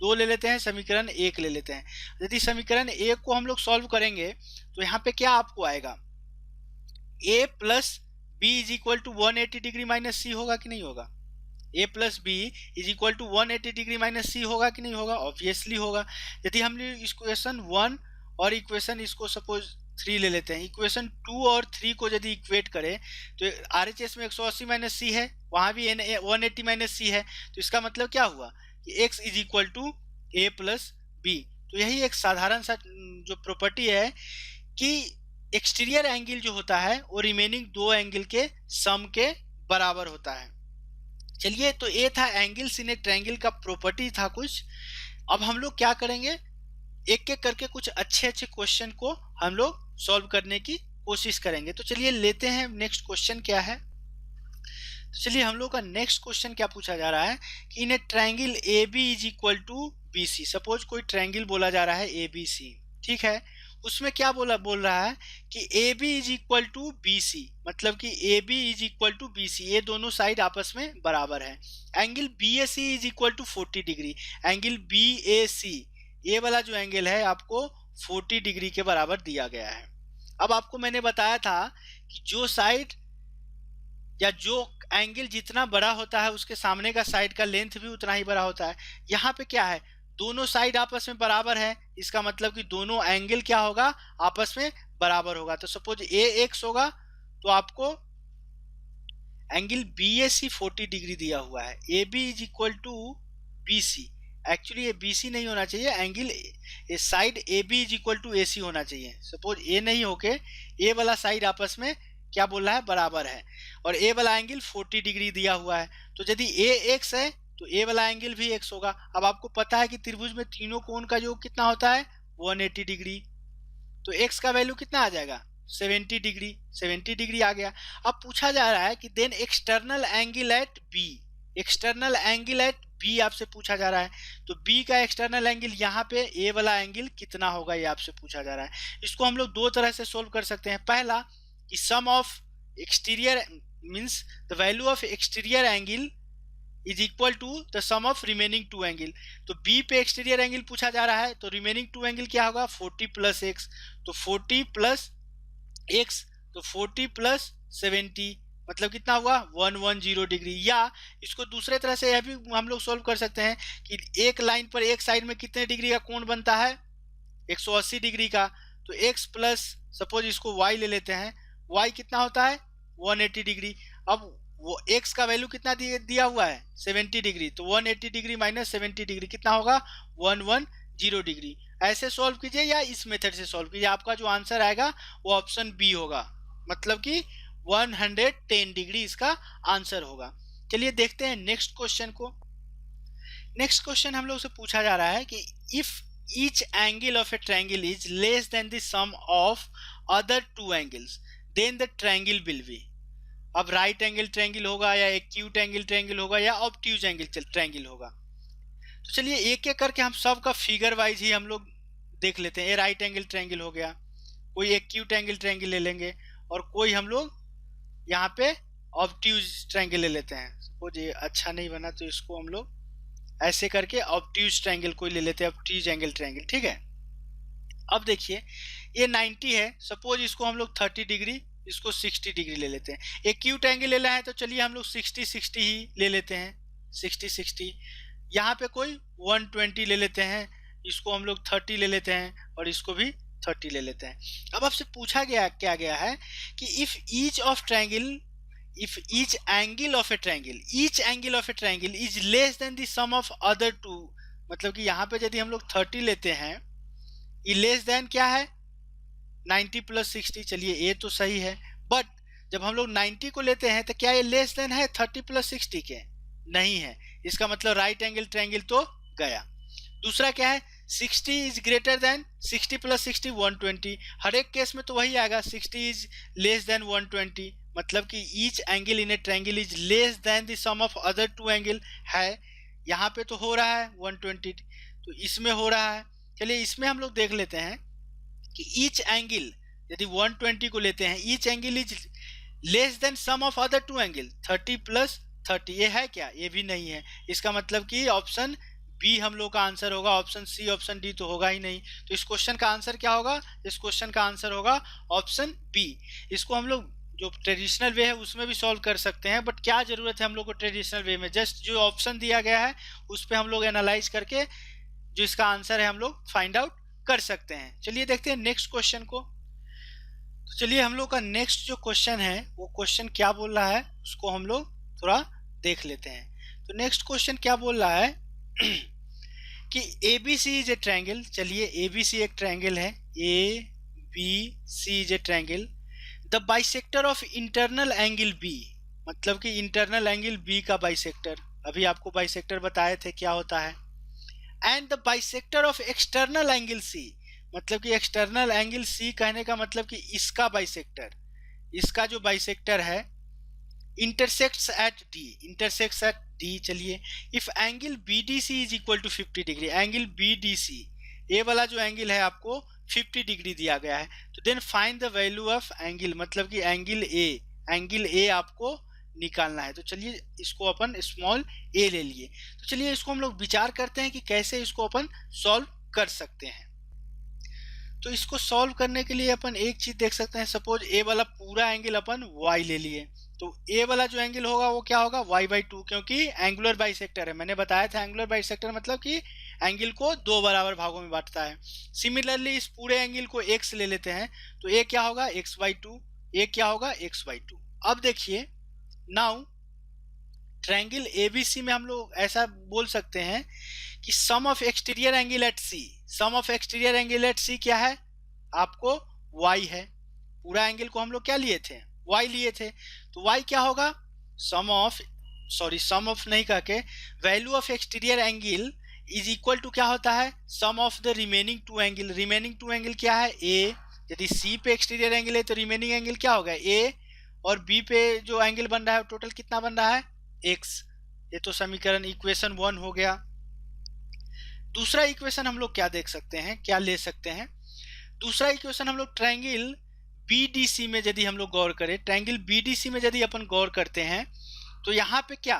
2 ले लेते हैं, समीकरण 1 ले लेते हैं। यदि समीकरण 1 को हम लोग सॉल्व करेंगे तो यहाँ पे क्या आपको आएगा, a plus b is equal to 180 degree minus c होगा कि नहीं होगा, a plus b is equal to 180 degree minus c होगा कि नहीं होगा, ऑब्वियसली होगा। यदि हमने इक्वेशन 1 और इक्वेशन इसको सपोज 3 ले लेते हैं। इक्वेशन 2 और 3 को यदि इक्वेट करें तो RHS में 180 माइनस सी है, वहाँ भी 180 माइनस सी है, तो इसका मतलब क्या हुआ कि x is equal to a plus b. तो यही एक साधारण सा जो प्रॉपर्टी है कि एक्सटीरियर एंगल जो होता है वो रिमेनिंग दो एंगल के सम के बराबर होता है। चलिए, तो ये था एंगल्स इन ए ट्रायंगल का प्रॉपर्टी था कुछ। अब हम लोग क्या करेंगे, एक एक करके कुछ अच्छे अच्छे क्वेश्चन को हम लोग सॉल्व करने की कोशिश करेंगे। तो चलिए लेते हैं नेक्स्ट क्वेश्चन क्या है। तो चलिए हम लोग का नेक्स्ट क्वेश्चन क्या पूछा जा रहा है कि in a triangle a b is equal to B c. Suppose कोई ट्रायंगल बोला जा रहा है ए बी सी, ठीक है। उसमें क्या बोल रहा है कि ए b is equal to B C, मतलब कि ए b is equal to B c, ये दोनों साइड आपस में बराबर है। Angle b a c is equal to 40 degree. Angle b a c, ये वाला जो एंगल है आपको 40 डिग्री के बराबर दिया गया है। अब आपको मैंने बताया था कि जो साइड या जो एंगल जितना बड़ा होता है उसके सामने का साइड का लेंथ भी उतना ही बड़ा होता है। यहाँ पे क्या है, दोनों साइड आपस में बराबर है, इसका मतलब कि दोनों एंगल क्या होगा, आपस में बराबर होगा। तो सपोज ए एक्स होगा तो आपको angle b a c 40 degree दिया हुआ है। ए b is equal to B c, actually ये बी सी नहीं होना चाहिए, angle side a b is equal to a c होना चाहिए। सपोज ए नहीं होके ए वाला साइड आपस में क्या बोल रहा है, बराबर है, और ए वाला एंगल 40 डिग्री दिया हुआ है। तो यदि ए एक्स है तो ए वाला एंगल भी एक्स होगा। अब आपको पता है कि त्रिभुज में तीनों कोण का योग कितना होता है, 180 डिग्री। तो एक्स का वैल्यू कितना आ जाएगा, 70 डिग्री। 70 डिग्री आ गया। अब पूछा जा रहा है कि then external angle at B, external angle at B आपसे पूछा जा रहा है। तो बी का एक्सटर्नल एंगल यहाँ पे ए वाला एंगल कितना होगा, ये आपसे पूछा जा रहा है। इसको हम लोग दो तरह से सोल्व कर सकते हैं। पहला कि sum of exterior means the value of exterior angle is equal to the sum of remaining two angle. तो बी पे एक्सटीरियर एंगल पूछा जा रहा है, तो रिमेनिंग टू एंगल क्या होगा, 40 प्लस एक्स। तो 40 प्लस एक्स, तो 40 प्लस 70 मतलब कितना हुआ, 110 डिग्री। या इसको दूसरे तरह से यह भी हम लोग सोल्व कर सकते हैं कि एक लाइन पर एक साइड में कितने डिग्री का कोण बनता है, 180 डिग्री का। तो x प्लस, सपोज इसको y ले लेते हैं, y कितना होता है, 180 डिग्री। अब वो x का वैल्यू कितना दिया हुआ है, 70 डिग्री। तो 180 डिग्री माइनस 70 डिग्री कितना होगा, 110 डिग्री। ऐसे सॉल्व कीजिए या इस मेथड से सॉल्व कीजिए, आपका जो आंसर आएगा वो ऑप्शन बी होगा, मतलब कि 110 डिग्री इसका आंसर होगा। चलिए देखते हैं नेक्स्ट क्वेश्चन को। नेक्स्ट क्वेश्चन हम लोग से पूछा जा रहा है कि if each angle of a triangle is less than the sum of other two angles then the triangle will be। अब राइट एंगल ट्रायंगल होगा या एक्यूट एंगल ट्रायंगल होगा या ऑब्ट्यूज एंगल ट्रायंगल होगा। तो चलिए एक एक करके हम सब का फिगर वाइज ही हम लोग देख लेते हैं। ये राइट एंगल ट्रायंगल हो गया, कोई एक्यूट एंगल ट्रायंगल ले लेंगे, और कोई हम लोग यहाँ पे ऑब्ट्यूज ट्रायंगल ले लेते हैं। सपोज ये अच्छा नहीं बना तो इसको हम लोग ऐसे करके ऑब्ट्यूज ट्रायंगल कोई ले लेते हैं, ऑब्ट्यूज एंगल ट्रायंगल, ठीक है। अब देखिए ये 90 है, सपोज इसको हम लोग 30 डिग्री, इसको 60 डिग्री ले लेते हैं। एक्यूट एंगल लेना है तो चलिए हम लोग 60-60 ही ले लेते हैं, 60-60। यहाँ पे कोई 120 ले लेते हैं, इसको हम लोग 30 ले लेते हैं, और इसको भी 30 ले लेते हैं। अब आपसे पूछा क्या गया है कि if each of triangle, if each angle of a triangle is less than the sum of other two, मतलब कि यहाँ पे यदि हम लोग 30 लेते हैं, ये लेस देन क्या है, 90 प्लस 60। चलिए ये तो सही है, बट जब हम लोग 90 को लेते हैं तो क्या ये लेस देन है 30 प्लस 60 के, नहीं है। इसका मतलब राइट एंगल ट्रायंगल तो गया। दूसरा क्या है, 60 इज ग्रेटर देन 60 प्लस 60 120। हर एक केस में तो वही आएगा, 60 इज लेस देन 120, मतलब कि each angle in a triangle is less than the sum of other two angle है। यहाँ पे तो हो रहा है 120, तो इसमें हो रहा है। चलिए इसमें हम लोग देख लेते हैं कि ईच एंगल, यदि 120 को लेते हैं, each angle is less than sum of other two angle 30 plus 30, ये है क्या, ये भी नहीं है। इसका मतलब कि ऑप्शन बी हम लोग का आंसर होगा, ऑप्शन सी ऑप्शन डी तो होगा ही नहीं। तो इस क्वेश्चन का आंसर क्या होगा, इस क्वेश्चन का आंसर होगा ऑप्शन बी। इसको हम लोग जो ट्रेडिशनल वे है उसमें भी सॉल्व कर सकते हैं, बट क्या जरूरत है हम लोग को ट्रेडिशनल वे में, जस्ट जो ऑप्शन दिया गया है उस पर हम लोग एनालाइज करके जो इसका आंसर है हम लोग फाइंड आउट कर सकते हैं। चलिए देखते हैं नेक्स्ट क्वेश्चन को। तो चलिए हम लोग का नेक्स्ट जो क्वेश्चन है वो क्वेश्चन क्या बोल रहा है उसको हम लोग थोड़ा देख लेते हैं। तो नेक्स्ट क्वेश्चन क्या बोल रहा है कि ए B C is a triangle. चलिए ए बी सी एक ट्रायंगल है, ए B C is a triangle. The bisector of internal angle B, मतलब कि इंटरनल एंगल बी का बाइसेक्टर, अभी आपको बाइसेक्टर बताए थे क्या होता है। And the bisector of external angle C, मतलब कि एक्सटर्नल एंगल सी कहने का मतलब कि इसका बाइसेक्टर, इसका जो बाइसेक्टर है intersects at d, intersects at d. चलिए if angle b d c is equal to 50 degree, angle b d c, a वाला जो एंगल है आपको 50 डिग्री दिया गया है, तो then find the value of angle, मतलब कि एंगल ए आपको निकालना है। तो चलिए इसको अपन स्मॉल ए ले लिए। तो चलिए इसको हम लोग विचार करते हैं कि कैसे इसको अपन सॉल्व कर सकते हैं। तो इसको सॉल्व करने के लिए अपन एक चीज देख सकते हैं, सपोज ए वाला पूरा एंगल अपन y ले लिए, तो ए वाला जो एंगल होगा वो क्या होगा y/2, क्योंकि एंगुलर बाइसेक्टर है। मैंने बताया था एंगुलर बाइसेक्टर मतलब कि एंगल को दो बराबर भागों में बांटता है। सिमिलरली इस पूरे एंगल को x ले लेते हैं, तो ए क्या होगा x/2, ए क्या होगा x/2। अब देखिए नाउ ट्रायंगल एबीसी में हम लोग ऐसा बोल सकते हैं कि sum of exterior angle at c, sum of exterior angle at c क्या है आपको y है। पूरा एंगल को हम लोग क्या लिए थे y लिए थे, तो y क्या होगा सम ऑफ नहीं कह के value of exterior angle is equal to क्या होता है sum of the remaining two angle. Remaining two angle क्या है a, यदि c पे एक्सटीरियर एंगल है तो रिमेनिंग एंगल क्या होगा a, और b पे जो एंगल बन रहा है टोटल कितना बन रहा है x। ये तो समीकरण इक्वेशन 1 हो गया। दूसरा इक्वेशन हम लोग क्या देख सकते हैं, क्या ले सकते हैं, दूसरा इक्वेशन हम लोग ट्रायंगल बीडीसी में यदि हम लोग गौर करें, ट्रायंगल बीडीसी में यदि अपन गौर करते हैं तो यहाँ पे क्या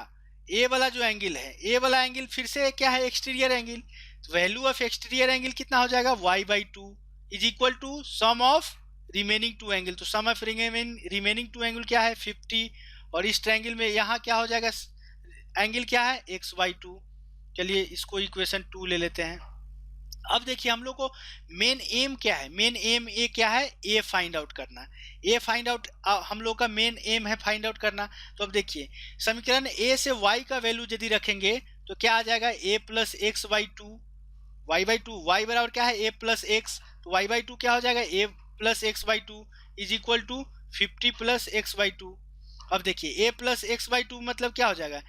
ए वाला जो एंगल है, ए वाला एंगल फिर से क्या है एक्सटीरियर एंगल, तो वैल्यू ऑफ एक्सटीरियर एंगल कितना हो जाएगा y/2 is equal to sum of remaining two angle. तो sum of remaining two angle क्या है 50, और इस ट्रायंगल में यहाँ क्या हो जाएगा एंगल क्या है x/2। चलिए इसको इक्वेशन 2 ले लेते हैं। अब देखिए हम लोग को मेन एम क्या है, मेन एम ए क्या है ए फाइंड आउट करना, ए फाइंड आउट हम लोग का मेन एम है फाइंड आउट करना। तो अब देखिए समीकरण ए से y का वैल्यू यदि रखेंगे तो क्या आ जाएगा a plus x/2, y/2, y बराबर क्या है a प्लस x, तो y/2 क्या हो जाएगा a plus x/2 is equal to 50 plus x/2। अब देखिए a प्लस x/2 मतलब क्या हो जाएगा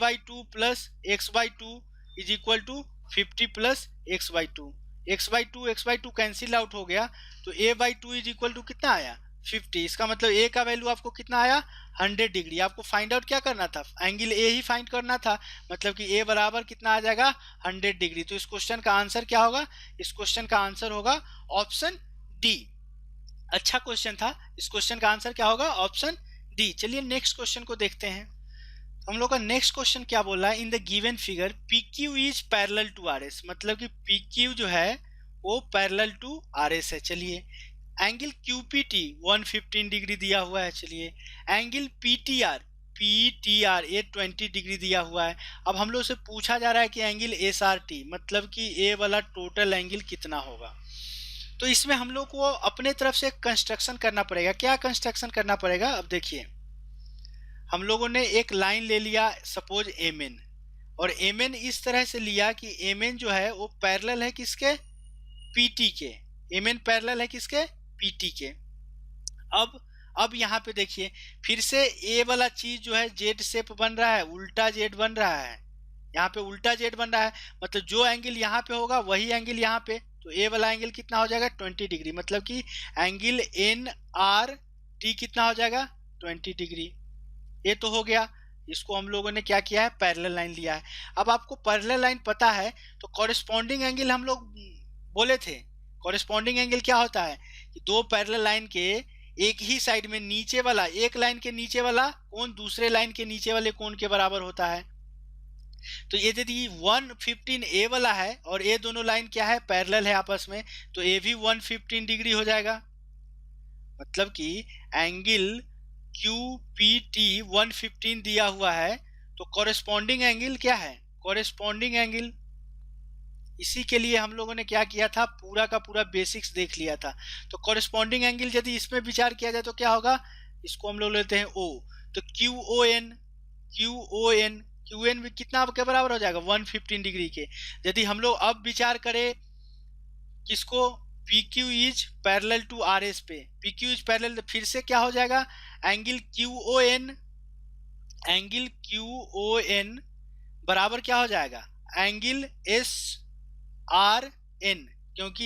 a/2 plus x/2 is equal to 50 plus x/2, x/2 cancel out हो गया, तो a/2 इज इक्वल टू कितना आया 50। इसका मतलब a का वैल्यू आपको कितना आया 100 डिग्री। आपको फाइंड आउट क्या करना था, एंगल a ही फाइंड करना था, मतलब कि a बराबर कितना आ जाएगा 100 डिग्री। तो इस क्वेश्चन का आंसर क्या होगा, इस क्वेश्चन का आंसर होगा ऑप्शन डी। अच्छा क्वेश्चन था, इस क्वेश्चन का आंसर क्या होगा ऑप्शन डी। चलिए नेक्स्ट क्वेश्चन को देखते हैं। हम लोग का नेक्स्ट क्वेश्चन क्या बोल रहा है, in the given figure P Q is parallel to R S, मतलब कि पी क्यू जो है वो पैरेलल टू आर एस है। चलिए angle Q P T 115 degree दिया हुआ है। चलिए एंगल पी टी आर ये 20 डिग्री दिया हुआ है। अब हम लोग से पूछा जा रहा है कि एंगल एस आर टी, मतलब कि ए वाला टोटल एंगल कितना होगा। तो इसमें हम लोग को अपने तरफ से कंस्ट्रक्शन करना पड़ेगा। क्या कंस्ट्रक्शन करना पड़ेगा, अब देखिए हम लोगों ने एक लाइन ले लिया सपोज एम एन, और एम एन इस तरह से लिया कि एम एन जो है वो पैरेलल है किसके पी टी के, एम एन पैरेलल है किसके पी टी के। अब यहाँ पे देखिए फिर से ए वाला चीज जो है जेड शेप बन रहा है, उल्टा जेड बन रहा है, यहाँ पे उल्टा जेड बन रहा है, मतलब जो एंगल यहाँ पे होगा वही एंगल यहाँ पे, तो ए वाला एंगल कितना हो जाएगा 20 डिग्री, मतलब कि एंगल एन आर टी कितना हो जाएगा 20 डिग्री। ये तो हो गया, इसको हम लोगों ने क्या किया है पैरेलल लाइन लिया है। अब आपको पैरेलल लाइन पता है तो कॉरेस्पॉन्डिंग एंगल हम लोग बोले थे, कॉरेस्पॉन्डिंग एंगल क्या होता है कि दो पैरेलल लाइन के एक ही साइड में नीचे वाला, एक लाइन के नीचे वाला कोण दूसरे लाइन के नीचे वाले कोण के बराबर होता है। तो ये यदि 115 ए वाला है और ये दोनों लाइन क्या है पैरेलल है आपस में, तो ये भी 115 डिग्री हो जाएगा, मतलब कि एंगल QPT 115 दिया हुआ है, तो कॉरेस्पॉन्डिंग एंगल क्या है, कॉरेस्पॉन्डिंग एंगल इसी के लिए हम लोगों ने क्या किया था, पूरा का पूरा बेसिक्स देख लिया था। तो कॉरेस्पॉन्डिंग एंगल यदि इसमें विचार किया जाए तो क्या होगा, इसको हम लोग लेते हैं O, तो क्यू एन भी कितना के बराबर हो जाएगा, 115 डिग्री के। यदि हम लोग अब विचार करें किसको, P Q is parallel to R S पे, पी क्यू इज पैरेलल, तो फिर से क्या हो जाएगा, एंगल क्यू ओ एन बराबर क्या हो जाएगा, एंगल एस आर एन, क्योंकि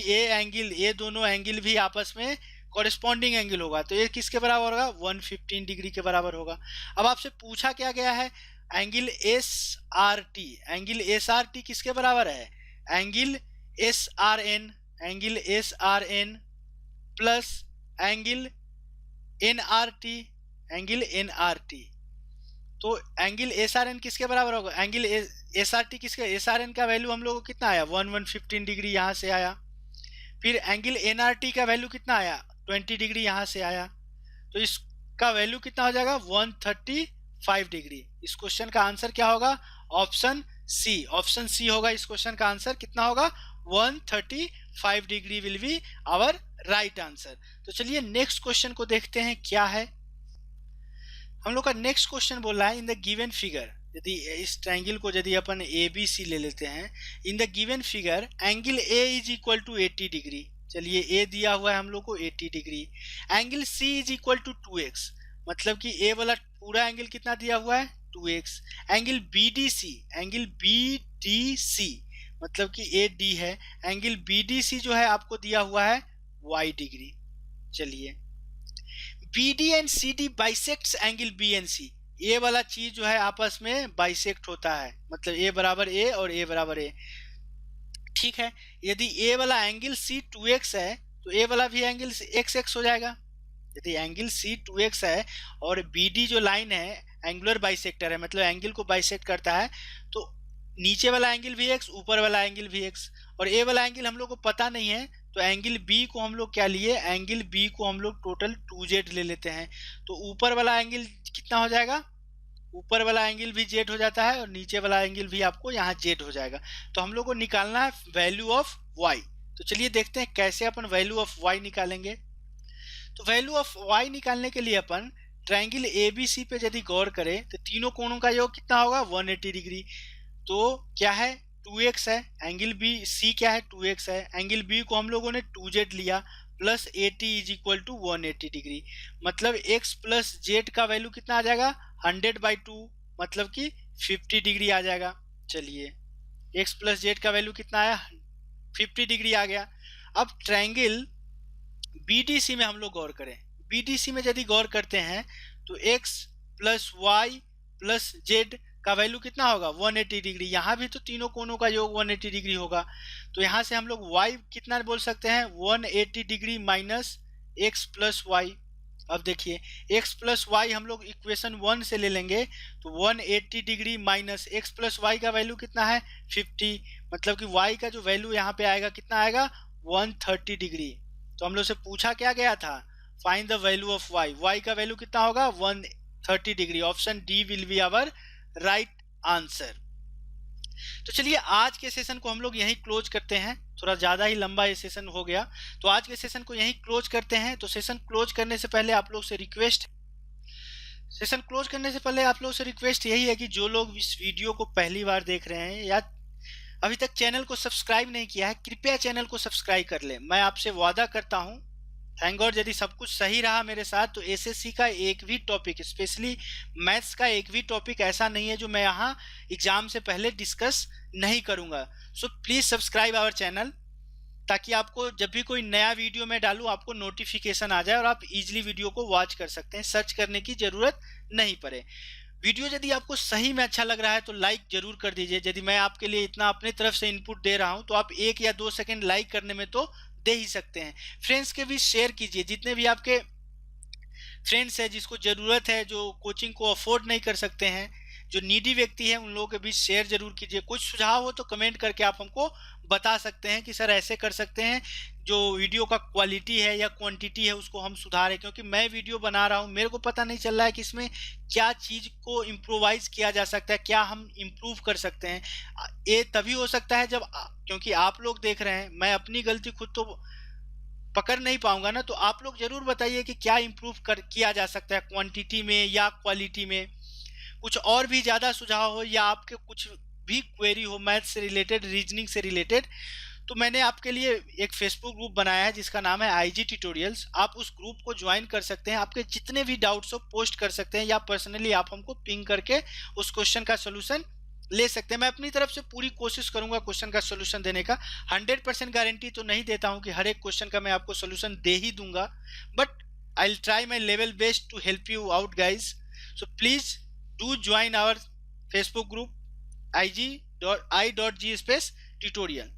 ये दोनों एंगल भी आपस में कॉरेस्पॉन्डिंग एंगल होगा, तो ये किसके बराबर होगा, 115 डिग्री के बराबर होगा। अब आपसे पूछा क्या गया है, एंगल एस आर टी किसके बराबर है, angle S R N plus angle N R T. तो एंगल एस आर एन किसके बराबर होगा, एंगल एस आर टी किसके, एस आर एन का वैल्यू हम लोग को कितना आया, 115 डिग्री यहाँ से आया। फिर एंगल एन आर टी का वैल्यू कितना आया, 20 डिग्री यहाँ से आया, तो इसका वैल्यू कितना हो जाएगा, 135 डिग्री। इस क्वेश्चन का आंसर क्या होगा, ऑप्शन सी होगा। इस क्वेश्चन का आंसर कितना होगा, 135 degree will be our right answer. तो चलिए नेक्स्ट क्वेश्चन को देखते हैं क्या है। हम लोग का नेक्स्ट क्वेश्चन बोल रहा है, इन द गिवन फिगर, यदि इस ट्रायंगल को यदि अपन ए बी सी ले लेते हैं, in the given figure angle A is equal to 80 degree. चलिए ए दिया हुआ है हम लोग को 80 degree, angle C is equal to 2x, मतलब कि ए वाला पूरा एंगल कितना दिया हुआ है, 2x। Angle b d c मतलब कि ए डी है, एंगल बी डी सी जो है आपको दिया हुआ है y डिग्री। चलिए b d and c d bisects angle b and c, a वाला चीज जो है आपस में बाइसेक्ट होता है, मतलब ए बराबर ए और ए बराबर ए। ठीक है, यदि ए वाला एंगल सी 2x है तो ए वाला भी एंगल x हो जाएगा। यदि एंगल सी 2x है और बी डी जो लाइन है एंगुलर बाइसेक्टर है, मतलब एंगल को बाइसेक्ट करता है, तो नीचे वाला एंगल भी x, ऊपर वाला एंगल भी x, और ए वाला एंगल हम लोग को पता नहीं है, तो एंगल बी को हम लोग क्या लिए, एंगल बी को हम लोग टोटल 2z ले लेते हैं। तो ऊपर वाला एंगल कितना हो जाएगा, ऊपर वाला एंगल भी z हो जाता है और नीचे वाला एंगल भी आपको यहाँ z हो जाएगा। तो हम लोग को निकालना है वैल्यू ऑफ y। तो चलिए देखते हैं कैसे अपन वैल्यू ऑफ y निकालेंगे। तो वैल्यू ऑफ y निकालने के लिए अपन ट्रायंगल ABC पे यदि गौर करें तो तीनों कोणों का योग कितना होगा, 180 डिग्री। तो क्या है, 2x है, एंगल बी सी क्या है, 2x है, एंगल बी को हम लोगों ने 2z लिया, plus 80 is equal to 180 degree, मतलब x प्लस जेड का वैल्यू कितना आ जाएगा, 100/2, मतलब कि 50 डिग्री आ जाएगा। चलिए x प्लस जेड का वैल्यू कितना आया, 50 डिग्री आ गया। अब ट्रायंगल BDC में हम लोग गौर करें, BDC में यदि गौर करते हैं तो x plus y plus z का वैल्यू कितना होगा, 180 डिग्री। यहाँ भी तो तीनों कोणों का योग 180 डिग्री होगा, तो यहाँ से हम लोग y कितना बोल सकते हैं, 180 degree minus x plus y. अब देखिए x प्लस वाई हम लोग इक्वेशन 1 से ले लेंगे, तो 180 degree minus x plus y का वैल्यू कितना है, 50, मतलब कि y का जो वैल्यू यहाँ पे आएगा कितना आएगा, 130 डिग्री। तो हम लोग से पूछा क्या गया था, find the value of y का वैल्यू कितना होगा, 130 degree. Option D will be our right answer. तो चलिए आज के सेशन को हम लोग यहीं क्लोज करते हैं, थोड़ा ज़्यादा ही लंबा ये सेशन हो गया, तो आज के सेशन को यहीं क्लोज करते हैं। तो सेशन क्लोज करने से पहले आप लोग से रिक्वेस्ट यही है कि जो लोग इस वीडियो को पहली बार देख रहे हैं या अभी तक चैनल को सब्सक्राइब नहीं किया है, कृपया चैनल को सब्सक्राइब कर लें। मैं आपसे वादा करता हूं, थैंक गॉड यदि सब कुछ सही रहा मेरे साथ, तो एसएससी का एक भी टॉपिक, स्पेशली मैथ्स का एक भी टॉपिक ऐसा नहीं है जो मैं यहाँ एग्जाम से पहले डिस्कस नहीं करूँगा। So please subscribe our channel, ताकि आपको जब भी कोई नया वीडियो मैं डालूँ आपको नोटिफिकेशन आ जाए और आप इजीली वीडियो को वॉच कर सकते हैं, सर्च करने की ज़रूरत नहीं पड़े। वीडियो यदि आपको सही में अच्छा लग रहा है तो लाइक जरूर कर दीजिए। यदि मैं आपके लिए इतना अपनी तरफ से इनपुट दे रहा हूं तो आप 1 या 2 सेकंड लाइक करने में तो दे ही सकते हैं। फ्रेंड्स के भी शेयर कीजिए, जितने भी आपके फ्रेंड्स हैं जिसको ज़रूरत है, जो कोचिंग को अफोर्ड नहीं कर सकते हैं, जो नीडी व्यक्ति है, उन लोगों के बीच शेयर जरूर कीजिए। कुछ सुझाव हो तो कमेंट करके आप हमको बता सकते हैं कि सर ऐसे कर सकते हैं, जो वीडियो का क्वालिटी है या क्वांटिटी है उसको हम सुधारें, क्योंकि मैं वीडियो बना रहा हूँ, मेरे को पता नहीं चल रहा है कि इसमें क्या चीज़ को इम्प्रोवाइज किया जा सकता है, क्या हम इम्प्रूव कर सकते हैं। ये तभी हो सकता है जब क्योंकि आप लोग देख रहे हैं, मैं अपनी गलती खुद तो पकड़ नहीं पाऊंगा ना, तो आप लोग जरूर बताइए कि क्या इम्प्रूव कर किया जा सकता है क्वांटिटी में या क्वालिटी में। कुछ और भी ज़्यादा सुझाव हो या आपके कुछ भी क्वेरी हो मैथ से रिलेटेड, रीजनिंग से रिलेटेड, तो मैंने आपके लिए एक फेसबुक ग्रुप बनाया है जिसका नाम है आईजी ट्यूटोरियल्स। आप उस ग्रुप को ज्वाइन कर सकते हैं, आपके जितने भी डाउट्स हो पोस्ट कर सकते हैं, या पर्सनली आप हमको पिंग करके उस क्वेश्चन का सोल्यूशन ले सकते हैं। मैं अपनी तरफ से पूरी कोशिश करूंगा क्वेश्चन का सोल्यूशन देने का। 100% गारंटी तो नहीं देता हूं कि हर एक क्वेश्चन का मैं आपको सोल्यूशन दे ही दूंगा, but I will try my level best to help you out guys. So please do join our Facebook group IG.I.G space tutorial.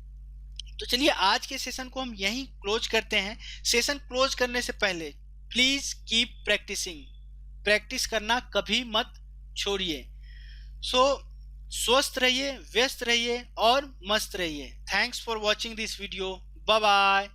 तो चलिए आज के सेशन को हम यहीं क्लोज करते हैं। सेशन क्लोज करने से पहले प्लीज कीप प्रैक्टिसिंग, प्रैक्टिस करना कभी मत छोड़िए। सो स्वस्थ रहिए, व्यस्त रहिए और मस्त रहिए। Thanks for watching this video. Bye bye.